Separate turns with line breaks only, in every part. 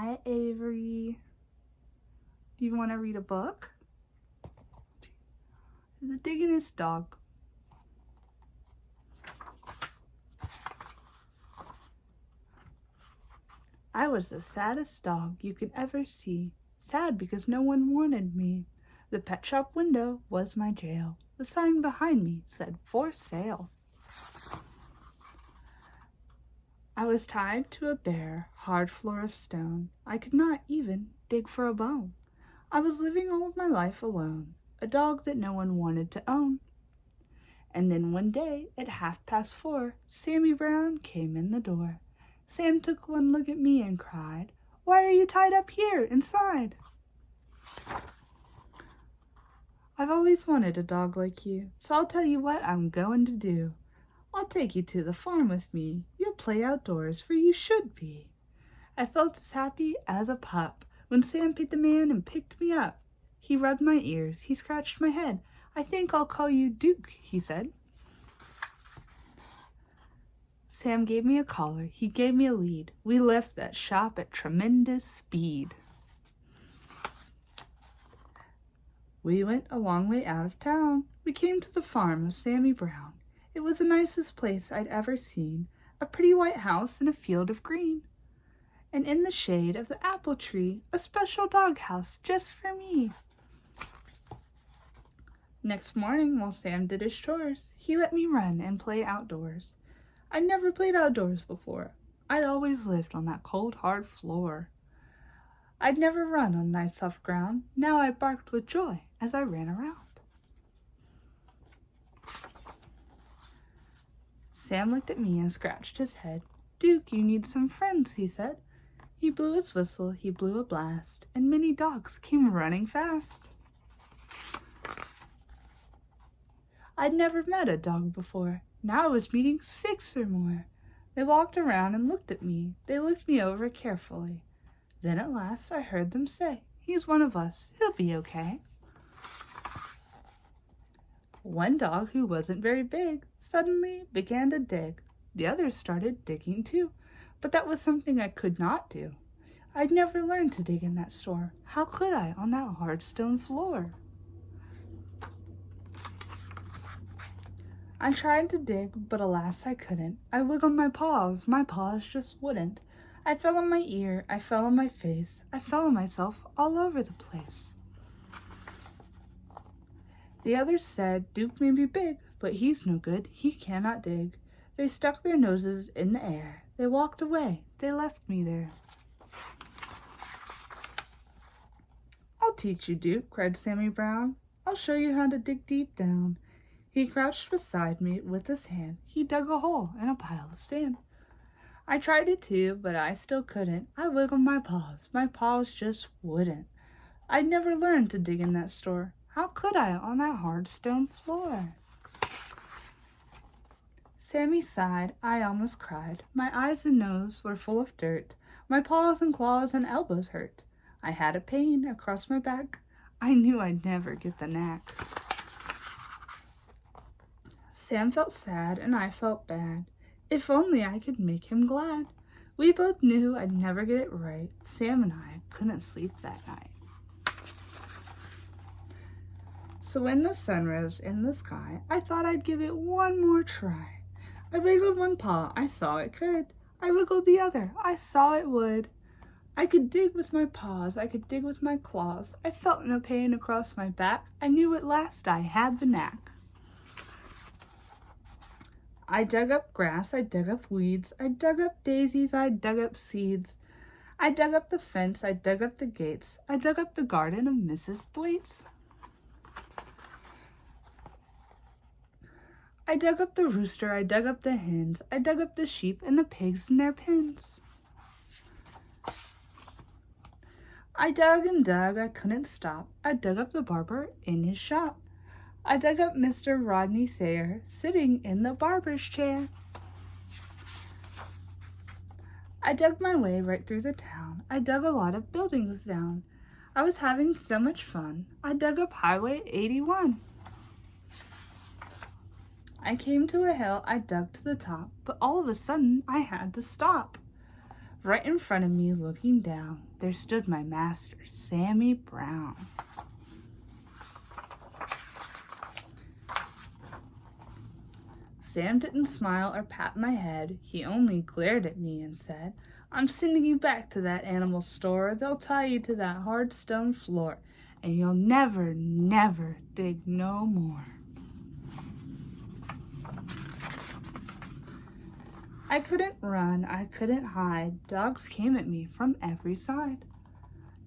Hi, Avery. Do you want to read a book? The Digging-est Dog. I was the saddest dog you could ever see. Sad because no one wanted me. The pet shop window was my jail. The sign behind me said for sale. I was tied to a bare, hard floor of stone. I could not even dig for a bone. I was living all of my life alone, a dog that no one wanted to own. And then one day, at 4:30, Sammy Brown came in the door. Sam took one look at me and cried, "Why are you tied up here inside?" I've always wanted a dog like you, so I'll tell you what I'm going to do. I'll take you to the farm with me. You'll play outdoors, for you should be. I felt as happy as a pup when Sam paid the man and picked me up. He rubbed my ears, he scratched my head. "I think I'll call you Duke," he said. Sam gave me a collar, he gave me a lead. We left that shop at tremendous speed. We went a long way out of town. We came to the farm of Sammy Brown. It was the nicest place I'd ever seen, a pretty white house in a field of green. And in the shade of the apple tree, a special dog house just for me. Next morning, while Sam did his chores, he let me run and play outdoors. I'd never played outdoors before. I'd always lived on that cold, hard floor. I'd never run on nice, soft ground. Now I barked with joy as I ran around. Sam looked at me and scratched his head. "Duke, you need some friends," he said. He blew his whistle, he blew a blast, and many dogs came running fast. I'd never met a dog before. Now I was meeting 6 or more. They walked around and looked at me. They looked me over carefully. Then at last I heard them say, "He's one of us. He'll be okay." One dog who wasn't very big suddenly began to dig. The others started digging too, but that was something I could not do. I'd never learned to dig in that store. How could I on that hard stone floor? I tried to dig, but alas I couldn't. I wiggled my paws just wouldn't. I fell on my ear, I fell on my face, I fell on myself all over the place. The others said, "Duke may be big, but he's no good, he cannot dig." They stuck their noses in the air. They walked away, they left me there. "I'll teach you, Duke," cried Sammy Brown. "I'll show you how to dig deep down." He crouched beside me with his hand. He dug a hole in a pile of sand. I tried it too, but I still couldn't. I wiggled my paws just wouldn't. I'd never learned to dig in that store. How could I on that hard stone floor? Sammy sighed, I almost cried. My eyes and nose were full of dirt. My paws and claws and elbows hurt. I had a pain across my back. I knew I'd never get the knack. Sam felt sad and I felt bad. If only I could make him glad. We both knew I'd never get it right. Sam and I couldn't sleep that night. So when the sun rose in the sky, I thought I'd give it one more try. I wiggled one paw, I saw it could. I wiggled the other, I saw it would. I could dig with my paws, I could dig with my claws. I felt no pain across my back. I knew at last I had the knack. I dug up grass, I dug up weeds, I dug up daisies, I dug up seeds. I dug up the fence, I dug up the gates, I dug up the garden of Mrs. Thwaites. I dug up the rooster, I dug up the hens, I dug up the sheep and the pigs in their pens. I dug and dug, I couldn't stop. I dug up the barber in his shop. I dug up Mr. Rodney Thayer, sitting in the barber's chair. I dug my way right through the town. I dug a lot of buildings down. I was having so much fun. I dug up Highway 81. I came to a hill, I dug to the top, but all of a sudden I had to stop. Right in front of me, looking down, there stood my master, Sammy Brown. Sam didn't smile or pat my head. He only glared at me and said, "I'm sending you back to that animal store. They'll tie you to that hard stone floor, and you'll never, never dig no more." I couldn't run, I couldn't hide. Dogs came at me from every side.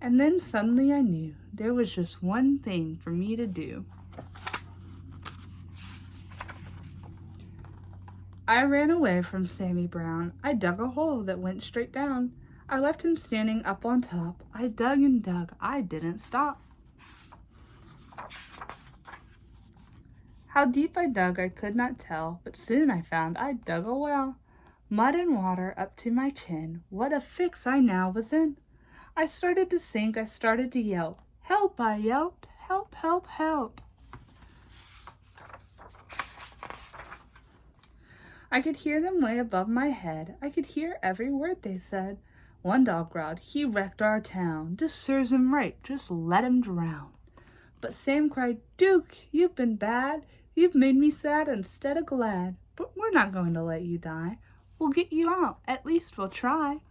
And then suddenly I knew there was just one thing for me to do. I ran away from Sammy Brown. I dug a hole that went straight down. I left him standing up on top. I dug and dug. I didn't stop. How deep I dug I could not tell, but soon I found I'd dug a well. Mud and water up to my chin. What a fix I now was in. I started to sink. I started to yelp. "Help!" I yelped. "Help, help, help!" I could hear them way above my head. I could hear every word they said. One dog growled, "He wrecked our town. This serves him right. Just let him drown." But Sam cried, "Duke, you've been bad. You've made me sad instead of glad. But we're not going to let you die. We'll get you out. At least we'll try."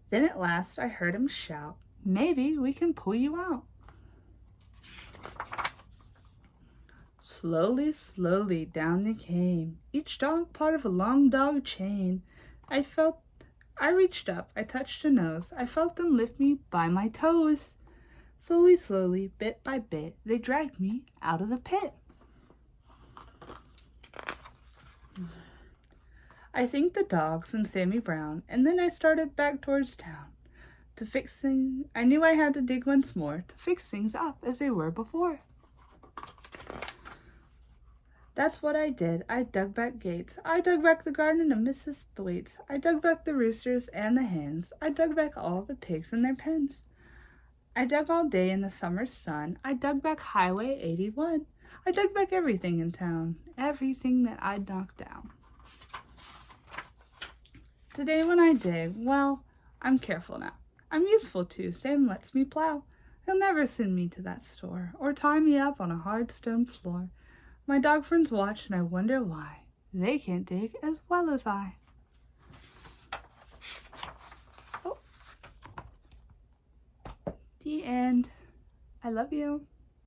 Then at last I heard him shout, "Maybe we can pull you out." Slowly, slowly down they came, each dog part of a long dog chain. I reached up, I touched a nose, I felt them lift me by my toes. Slowly, slowly, bit by bit, they dragged me out of the pit. I thanked the dogs and Sammy Brown, and then I started back towards town. I knew I had to dig once more to fix things up as they were before. That's what I did. I dug back gates. I dug back the garden of Mrs. Thwaites. I dug back the roosters and the hens. I dug back all the pigs in their pens. I dug all day in the summer sun. I dug back Highway 81. I dug back everything in town, everything that I'd knocked down. Today when I dig, well, I'm careful now. I'm useful too. Sam lets me plow. He'll never send me to that store or tie me up on a hard stone floor. My dog friends watch and I wonder why they can't dig as well as I. Oh. The end. I love you.